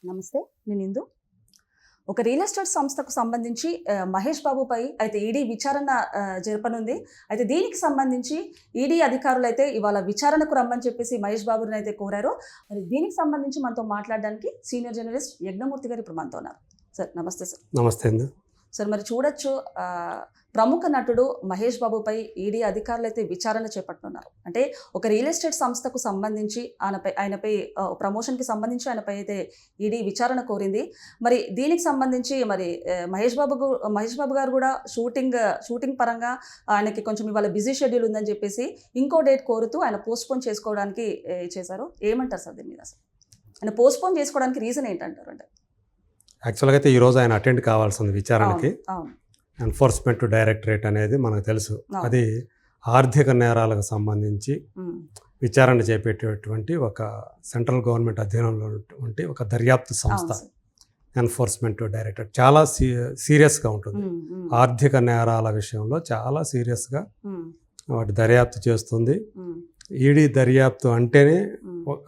నమస్తే. నేను ఇందు. ఒక రియల్ ఎస్టేట్ సంస్థకు సంబంధించి మహేష్ బాబుపై అయితే ఈడీ విచారణ జరపనుంది. అయితే దీనికి సంబంధించి ఈడీ అధికారులైతే ఇవాళ విచారణకు రమ్మని చెప్పేసి మహేష్ బాబుని అయితే కోరారు. మరి దీనికి సంబంధించి మనతో మాట్లాడడానికి సీనియర్ జర్నలిస్ట్ యజ్ఞమూర్తి గారు ఇప్పుడు మనతో ఉన్నారు. సార్ నమస్తే సార్. నమస్తే అండి. సార్ మరి చూడొచ్చు, ప్రముఖ నటుడు మహేష్ బాబుపై ఈడీ అధికారులు అయితే విచారణ చేపట్టనున్నారు. అంటే ఒక రియల్ ఎస్టేట్ సంస్థకు సంబంధించి ఆయనపై ప్రమోషన్కి సంబంధించి ఆయనపై అయితే ఈడీ విచారణ కోరింది. మరి దీనికి సంబంధించి మరి మహేష్ బాబు గారు కూడా షూటింగ్ పరంగా ఆయనకి కొంచెం ఇవాళ బిజీ షెడ్యూల్ ఉందని చెప్పేసి ఇంకో డేట్ కోరుతూ ఆయన పోస్ట్పోన్ చేసుకోవడానికి చేశారు. ఏమంటారు సార్ దీని మీద? అసలు ఆయన పోస్ట్పోన్ చేసుకోవడానికి రీజన్ ఏంటంటారు? అంటే యాక్చువల్గా అయితే ఈరోజు ఆయన అటెండ్ కావాల్సింది విచారణకి. అవును. ఎన్ఫోర్స్మెంట్ డైరెక్టరేట్ అనేది మనకు తెలుసు. అది ఆర్థిక నేరాలకు సంబంధించి విచారణ చేపట్టేటువంటి ఒక సెంట్రల్ గవర్నమెంట్ అధీనంలో ఉన్నటువంటి ఒక దర్యాప్తు సంస్థ. ఎన్ఫోర్స్మెంట్ డైరెక్టరేట్ చాలా సీరియస్గా ఉంటుంది. ఆర్థిక నేరాల విషయంలో చాలా సీరియస్గా వాటి దర్యాప్తు చేస్తుంది. ఈడీ దర్యాప్తు అంటేనే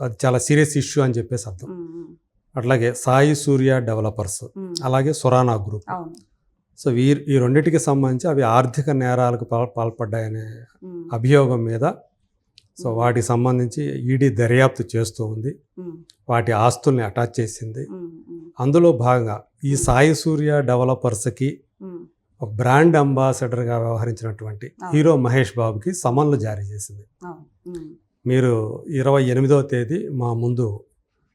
అది చాలా సీరియస్ ఇష్యూ అని చెప్పేసి అర్థం. అట్లాగే సాయి సూర్య డెవలపర్స్, అలాగే సురానా గ్రూప్. సో ఈ రెండింటికి సంబంధించి అవి ఆర్థిక నేరాలకు పాల్పడ్డాయనే అభియోగం మీద సో వాటికి సంబంధించి ఈడీ దర్యాప్తు చేస్తూ ఉంది. వాటి ఆస్తుల్ని అటాచ్ చేసింది. అందులో భాగంగా ఈ సాయి సూర్య డెవలపర్స్కి ఒక బ్రాండ్ అంబాసిడర్గా వ్యవహరించినటువంటి హీరో మహేష్ బాబుకి సమన్లు జారీ చేసింది. మీరు 28వ తేదీ మా ముందు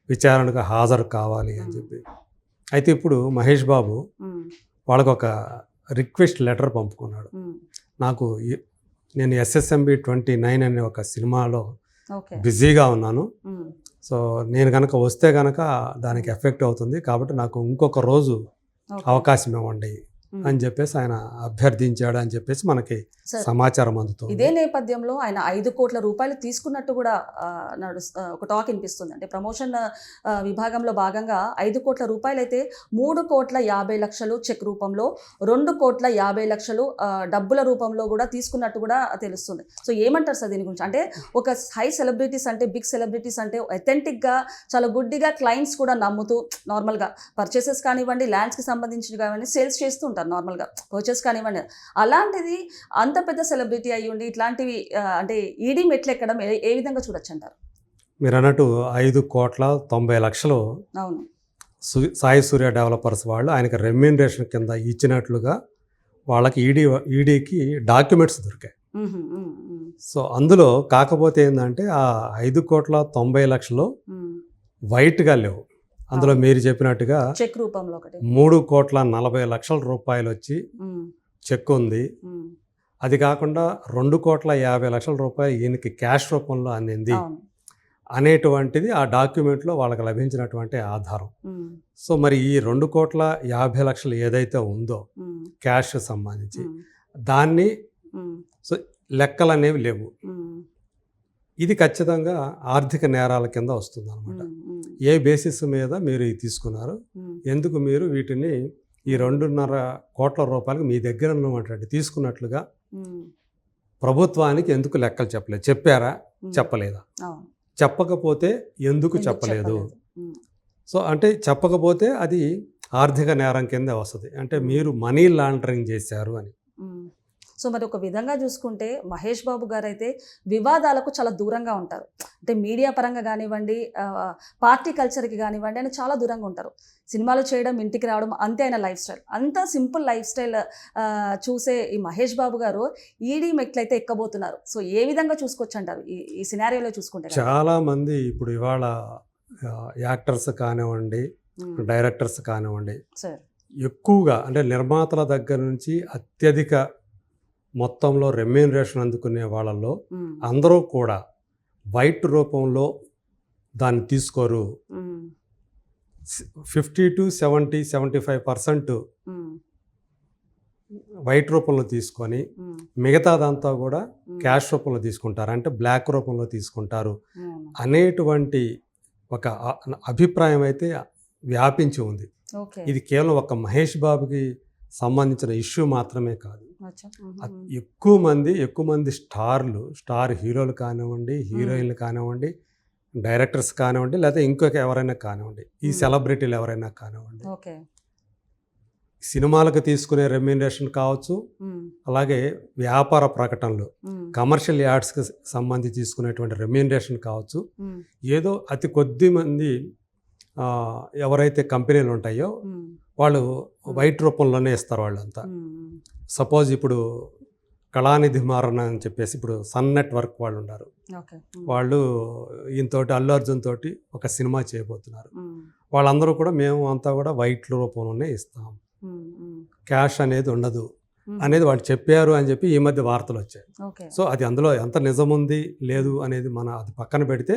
విచారణకు హాజరు కావాలి అని చెప్పి. అయితే ఇప్పుడు మహేష్ బాబు వాళ్ళకు ఒక రిక్వెస్ట్ లెటర్ పంపుకున్నాడు. నేను SSMB 29 అనే ఒక సినిమాలో బిజీగా ఉన్నాను. సో నేను కనుక వస్తే కనుక దానికి ఎఫెక్ట్ అవుతుంది, కాబట్టి నాకు ఇంకొక రోజు అవకాశం ఇవ్వండి అని చెప్పేసి ఆయన అభ్యర్థించాడు అని చెప్పేసి మనకి సమాచారం అందుతుంది. ఇదే నేపథ్యంలో ఆయన 5 కోట్ల రూపాయలు తీసుకున్నట్టు కూడా ఒక టాక్ వినిపిస్తుంది. అంటే ప్రమోషన్ విభాగంలో భాగంగా 5 కోట్ల రూపాయలు అయితే 3,50,00,000 చెక్ రూపంలో, 2,50,00,000 డబ్బుల రూపంలో కూడా తీసుకున్నట్టు కూడా తెలుస్తుంది. సో ఏమంటారు సార్ దీని గురించి? అంటే ఒక హై సెలబ్రిటీస్ అంటే, బిగ్ సెలబ్రిటీస్ అంటే అథెంటిక్గా చాలా గుడ్డిగా క్లయింట్స్ కూడా నమ్ముతూ నార్మల్గా పర్చేసెస్ కానివ్వండి, ల్యాండ్స్కి సంబంధించి కానివ్వండి సేల్స్ చేస్తూ ఉంటారు నార్మల్గా, పర్చేస్ కానివ్వండి. అలాంటిది అంత పెద్ద సెలబ్రిటీ అయ్యి ఉండి ఇట్లాంటివి అంటే ఈడీ మెట్లు ఎక్కడం ఏ విధంగా చూడొచ్చు అంటారు? మీరు అన్నట్టు 5,90,00,000 అవును సాయి సూర్య డెవలపర్స్ వాళ్ళు ఆయనకి రెమ్యూనరేషన్ కింద ఇచ్చినట్లుగా వాళ్ళకి ఈడీకి డాక్యుమెంట్స్ దొరికాయి. సో అందులో కాకపోతే ఏంటంటే ఆ 5,90,00,000 వైట్గా లేవు. అందులో మీరు చెప్పినట్టుగా చెక్ రూపంలో 3,40,00,000 రూపాయలు వచ్చి చెక్ ఉంది. అది కాకుండా 2,50,00,000 రూపాయలు ఈయనకి క్యాష్ రూపంలో అందింది అనేటువంటిది ఆ డాక్యుమెంట్లో వాళ్ళకి లభించినటువంటి ఆధారం. సో మరి ఈ 2,50,00,000 ఏదైతే ఉందో క్యాష్ సంబంధించి దాన్ని సో లెక్కలు అనేవి లేవు. ఇది ఖచ్చితంగా ఆర్థిక నేరాల కింద వస్తుంది అనమాట. ఏ బేసిస్ మీద మీరు ఇది తీసుకున్నారు, ఎందుకు మీరు వీటిని ఈ 2.5 కోట్ల రూపాయలకు మీ దగ్గర ఉన్నటువంటి తీసుకున్నట్లుగా ప్రభుత్వానికి ఎందుకు లెక్కలు చెప్పలేదు? చెప్పారా? చెప్పలేదా? చెప్పకపోతే ఎందుకు చెప్పలేదు? సో అంటే చెప్పకపోతే అది ఆర్థిక నేరం కింద వస్తుంది. అంటే మీరు మనీ లాండరింగ్ చేశారు అని. సో మరి ఒక విధంగా చూసుకుంటే మహేష్ బాబు గారు అయితే వివాదాలకు చాలా దూరంగా ఉంటారు. అంటే మీడియా పరంగా కానివ్వండి, పార్టీ కల్చర్కి కానివ్వండి, ఆయన చాలా దూరంగా ఉంటారు. సినిమాలు చేయడం, ఇంటికి రావడం, అంతే ఆయన లైఫ్ స్టైల్. అంత సింపుల్ లైఫ్ స్టైల్ చూసే ఈ మహేష్ బాబు గారు ఈడీ మెట్లయితే ఎక్కబోతున్నారు. సో ఏ విధంగా చూసుకోవచ్చు అంటారు ఈ సినారియోలో చూసుకుంటే? చాలామంది ఇప్పుడు ఇవాళ యాక్టర్స్ కానివ్వండి, డైరెక్టర్స్ కానివ్వండి, ఎక్కువగా అంటే నిర్మాతల దగ్గర నుంచి అత్యధిక మొత్తంలో రెమ్యూనరేషన్ అందుకునే వాళ్ళల్లో అందరూ కూడా వైట్ రూపంలో దాన్ని తీసుకోరు. 50 to 75% వైట్ రూపంలో తీసుకొని మిగతాదంతా కూడా క్యాష్ రూపంలో తీసుకుంటారు, అంటే బ్లాక్ రూపంలో తీసుకుంటారు అనేటువంటి ఒక అభిప్రాయం అయితే వ్యాపించి ఉంది. ఇది కేవలం ఒక మహేష్ బాబుకి సంబంధించిన ఇష్యూ మాత్రమే కాదు. ఎక్కువ మంది స్టార్ హీరోలు కానివ్వండి, హీరోయిన్లు కానివ్వండి, డైరెక్టర్స్ కానివ్వండి, లేకపోతే ఇంకొక ఎవరైనా కానివ్వండి, ఈ సెలబ్రిటీలు ఎవరైనా కానివ్వండి, ఓకే. సినిమాలకు తీసుకునే రెమ్యూనరేషన్ కావచ్చు, అలాగే వ్యాపార ప్రకటనలు, కమర్షియల్ యాడ్స్కి సంబంధించి తీసుకునేటువంటి రెమ్యూనరేషన్ కావచ్చు, ఏదో అతి కొద్ది మంది ఎవరైతే కంపెనీలు ఉంటాయో వాళ్ళు వైట్ రూపంలోనే ఇస్తారు వాళ్ళంతా. సపోజ్ ఇప్పుడు కళానిధి మారణ అని చెప్పేసి ఇప్పుడు సన్ నెట్వర్క్ వాళ్ళు ఉన్నారు, వాళ్ళు ఈయనతోటి అల్లు అర్జున్ తోటి ఒక సినిమా చేయబోతున్నారు. వాళ్ళందరూ కూడా మేము అంతా కూడా వైట్ రూపంలోనే ఇస్తాం, క్యాష్ అనేది ఉండదు అనేది వాళ్ళు చెప్పారు అని చెప్పి ఈ మధ్య వార్తలు వచ్చాయి. సో అది అందులో ఎంత నిజం ఉంది లేదు అనేది మన అది పక్కన పెడితే,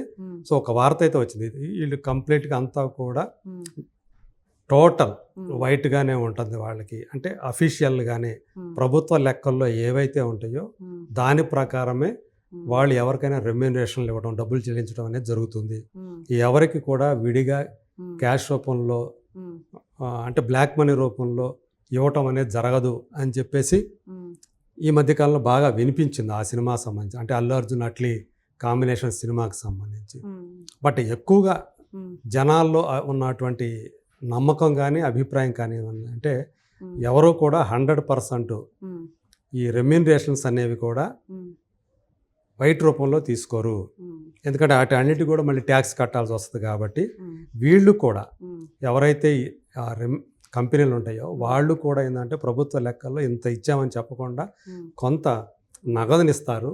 సో ఒక వార్త అయితే వచ్చింది, వీళ్ళు కంప్లీట్గా అంతా కూడా టోటల్ వైట్గానే ఉంటుంది వాళ్ళకి, అంటే అఫీషియల్గానే ప్రభుత్వ లెక్కల్లో ఏవైతే ఉంటాయో దాని ప్రకారమే వాళ్ళు ఎవరికైనా రెమ్యూనరేషన్లు ఇవ్వడం, డబ్బులు చెల్లించడం అనేది జరుగుతుంది. ఎవరికి కూడా విడిగా క్యాష్ రూపంలో అంటే బ్లాక్ మనీ రూపంలో ఇవ్వటం అనేది జరగదు అని చెప్పేసి ఈ మధ్యకాలంలో బాగా వినిపించింది ఆ సినిమా సంబంధించి, అంటే అల్లు అర్జున్ అట్లీ కాంబినేషన్ సినిమాకి సంబంధించి. బట్ ఎక్కువగా జనాల్లో ఉన్నటువంటి నమ్మకం కానీ అభిప్రాయం కానీ అంటే ఎవరు కూడా 100% ఈ రెమ్యూనరేషన్స్ అనేవి కూడా వైట్ రూపంలో తీసుకోరు, ఎందుకంటే వాటి అన్నిటి కూడా మళ్ళీ ట్యాక్స్ కట్టాల్సి వస్తుంది. కాబట్టి వీళ్ళు కూడా ఎవరైతే కంపెనీలు ఉంటాయో వాళ్ళు కూడా ఏంటంటే ప్రభుత్వ లెక్కల్లో ఇంత ఇచ్చామని చెప్పకుండా కొంత నగదునిస్తారు,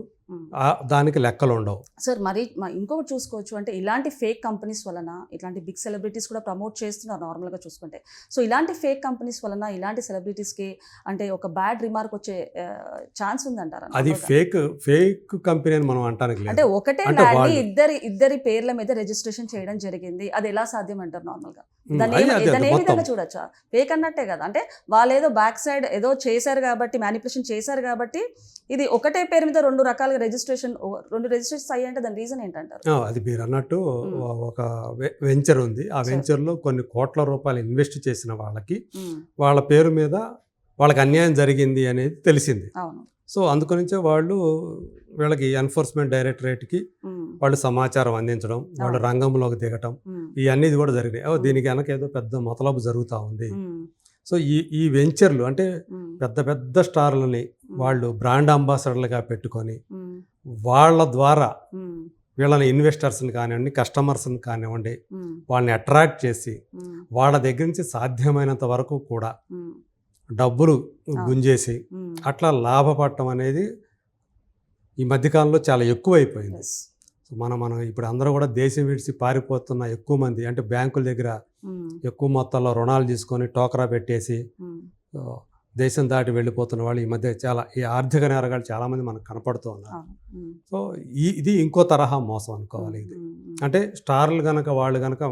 దానికి లెక్కలు ఉండవు. సార్ మరి ఇంకొకటి చూసుకోవచ్చు, అంటే ఇలాంటి ఫేక్ కంపెనీస్ వలన ఇట్లాంటి బిగ్ సెలబ్రిటీస్ కూడా ప్రమోట్ చేస్తున్నారు నార్మల్గా చూసుకుంటే. సో ఇలాంటి ఫేక్ కంపెనీస్ వలన ఇలాంటి సెలబ్రిటీస్కి అంటే ఒక బ్యాడ్ రిమార్క్ వచ్చే ఛాన్స్ ఉందంటారా? అది ఫేక్ కంపెనీ అని మనం అంటానికి లేదు. అంటే ఒకటే ల్యాండ్ ఇద్దరి పేర్ల మీద రిజిస్ట్రేషన్ చేయడం జరిగింది, అది ఎలా సాధ్యం అంటారు నార్మల్గా? దాన్ని ఏ విధంగా చూడొచ్చా? ఫేక్ అన్నట్టే కదా, అంటే వాళ్ళు ఏదో బ్యాక్ సైడ్ ఏదో చేశారు కాబట్టి, మ్యానిపులేషన్ చేశారు కాబట్టి ఇది ఒకటే పేరు మీద రెండు రకాలుగా రిజిస్ట్రేషన్ అయ్యాయంటే దాని రీజన్ ఏంటంటారు? అది మీరు అన్నట్టు ఒక వెంచర్ ఉంది, ఆ వెంచర్లో కొన్ని కోట్ల రూపాయలు ఇన్వెస్ట్ చేసిన వాళ్ళకి వాళ్ళ పేరు మీద వాళ్ళకి అన్యాయం జరిగింది అనేది తెలిసింది. సో అందుకనించే వాళ్ళు వీళ్ళకి ఎన్ఫోర్స్మెంట్ డైరెక్టరేట్కి వాళ్ళు సమాచారం అందించడం, వాళ్ళు రంగంలోకి దిగటం, ఇవన్నీ కూడా జరిగినాయి. దీనికి వెనక ఏదో పెద్ద మతలబు జరుగుతూ ఉంది. సో ఈ వెంచర్లు అంటే పెద్ద పెద్ద స్టార్లని వాళ్ళు బ్రాండ్ అంబాసిడర్లుగా పెట్టుకొని వాళ్ళ ద్వారా వీళ్ళని ఇన్వెస్టర్స్ని కానివ్వండి, కస్టమర్స్ని కానివ్వండి, వాళ్ళని అట్రాక్ట్ చేసి వాళ్ళ దగ్గర నుంచి సాధ్యమైనంత వరకు కూడా డబ్బులు గుంజేసి అట్లా లాభపడటం అనేది ఈ మధ్యకాలంలో చాలా ఎక్కువైపోయింది. సో మనం ఇప్పుడు అందరూ కూడా దేశం విడిచి పారిపోతున్న ఎక్కువ మంది, అంటే బ్యాంకుల దగ్గర ఎక్కువ మొత్తంలో రుణాలు తీసుకొని టోకరా పెట్టేసి దేశం దాటి వెళ్ళిపోతున్న వాళ్ళు ఈ మధ్య చాలా ఈ ఆర్థిక నేరగాళ్ళు చాలామంది మనకు కనపడుతూ ఉన్నారు. సో ఇది ఇంకో తరహా మోసం అనుకోవాలి. ఇది అంటే స్టార్లు కనుక వాళ్ళు కనుక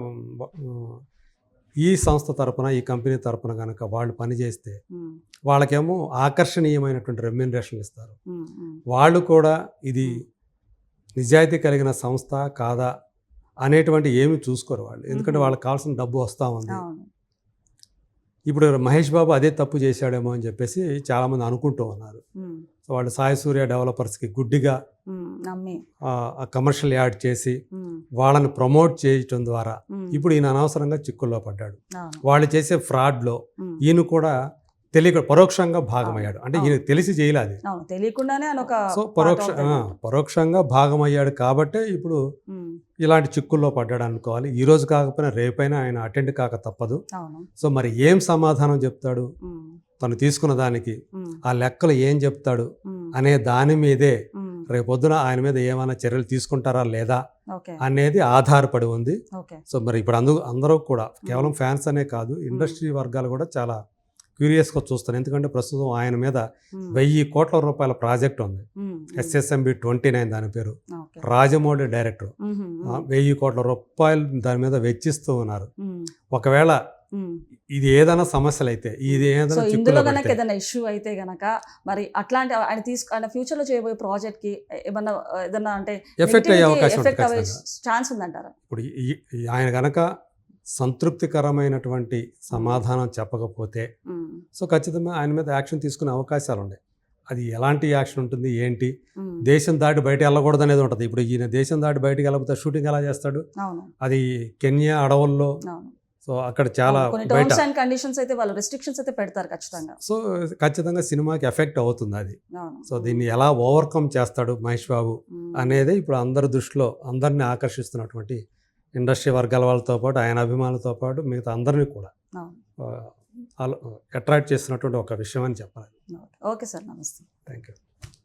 ఈ సంస్థ తరపున, ఈ కంపెనీ తరపున కనుక వాళ్ళు పనిచేస్తే వాళ్ళకేమో ఆకర్షణీయమైనటువంటి రెమ్యూనరేషన్ ఇస్తారు. వాళ్ళు కూడా ఇది నిజాయితీ కలిగిన సంస్థ కాదా అనేటువంటి ఏమి చూసుకోరు వాళ్ళు, ఎందుకంటే వాళ్ళకి కావాల్సిన డబ్బు వస్తూ ఉంది. ఇప్పుడు మహేష్ బాబు అదే తప్పు చేశాడేమో అని చెప్పేసి చాలామంది అనుకుంటూ ఉన్నారు. సో వాళ్ళు సాయి సూర్య డెవలపర్స్కి గుడ్డిగా కమర్షియల్ యాడ్ చేసి వాళ్ళని ప్రమోట్ చేయటం ద్వారా ఇప్పుడు ఈయన అనవసరంగా చిక్కుల్లో పడ్డాడు. వాళ్ళు చేసే ఫ్రాడ్లో ఈయన కూడా పరోక్షంగా భాగమయ్యాడు. అంటే ఈయన తెలిసి చేయలేదు, తెలియకుండానే. సో పరోక్షంగా భాగమయ్యాడు కాబట్టే ఇప్పుడు ఇలాంటి చిక్కుల్లో పడ్డాడు అనుకోవాలి. ఈ రోజు కాకపోయినా రేపైనా ఆయన అటెండ్ కాక తప్పదు. సో మరి ఏం సమాధానం చెప్తాడు తను తీసుకున్న దానికి, ఆ లెక్కలు ఏం చెప్తాడు అనే దాని మీదే రేపొద్దున ఆయన మీద ఏమైనా చర్యలు తీసుకుంటారా లేదా అనేది ఆధారపడి ఉంది. సో మరి ఇప్పుడు అందరూ కూడా కేవలం ఫ్యాన్స్ అనే కాదు, ఇండస్ట్రీ వర్గాలు కూడా చాలా క్యూరియస్గా చూస్తాను. ఎందుకంటే ప్రస్తుతం ఆయన మీద 1000 కోట్ల రూపాయల ప్రాజెక్ట్ ఉంది, SSMB 29 దాని పేరు. రాజమౌళి డైరెక్టర్ 1000 కోట్ల రూపాయలు దాని మీద వెచ్చిస్తూ ఉన్నారు. ఒకవేళ ఇది ఏదైనా సమస్యలు అయితే, ఇది ఏదైనా ఇష్యూ అయితే గనక మరి అట్లాంటి ఆయన ఫ్యూచర్ లో చేయబోయే ప్రాజెక్ట్ కి ఏదన్నా అంటే ఎఫెక్ట్ అయ్యే అవకాశం ఛాన్స్ ఉందంటారా? ఇప్పుడు ఆయన గనక సంతృప్తికరమైనటువంటి సమాధానం చెప్పకపోతే సో ఖచ్చితంగా ఆయన మీద యాక్షన్ తీసుకునే అవకాశాలు ఉన్నాయి. అది ఎలాంటి యాక్షన్ ఉంటుంది ఏంటి, ఉమ్, దేశం దాటి బయట వెళ్ళకూడదు అనేది ఉంటుంది. ఇప్పుడు ఈయన దేశం దాటి బయటికి వెళ్ళకపోతే షూటింగ్ ఎలా చేస్తాడు? అవును అది కెన్యా అడవుల్లో, అవును సో అక్కడ చాలా కొన్ని బయట, టర్మ్స్ అండ్ కండిషన్స్ అయితే వాళ్ళు రెస్ట్రిక్షన్స్ అయితే పెడతారు ఖచ్చితంగా. సో ఖచ్చితంగా సినిమాకి ఎఫెక్ట్ అవుతుంది అది. అవును సో దీన్ని ఎలా ఓవర్కమ్ చేస్తాడు మహేష్ బాబు ఉమ్, అనేది ఇప్పుడు అందరి దృష్టిలో అందరినీ ఆకర్షిస్తున్నటువంటి ఇండస్ట్రీ వర్గాల వాళ్ళతో పాటు ఆయన అభిమానులతో పాటు మిగతా అందరినీ కూడా అవును అట్రాక్ట్ చేస్తున్నటువంటి ఒక విషయం అని చెప్పాలి. ఓకే సార్, నమస్తే. Thank you.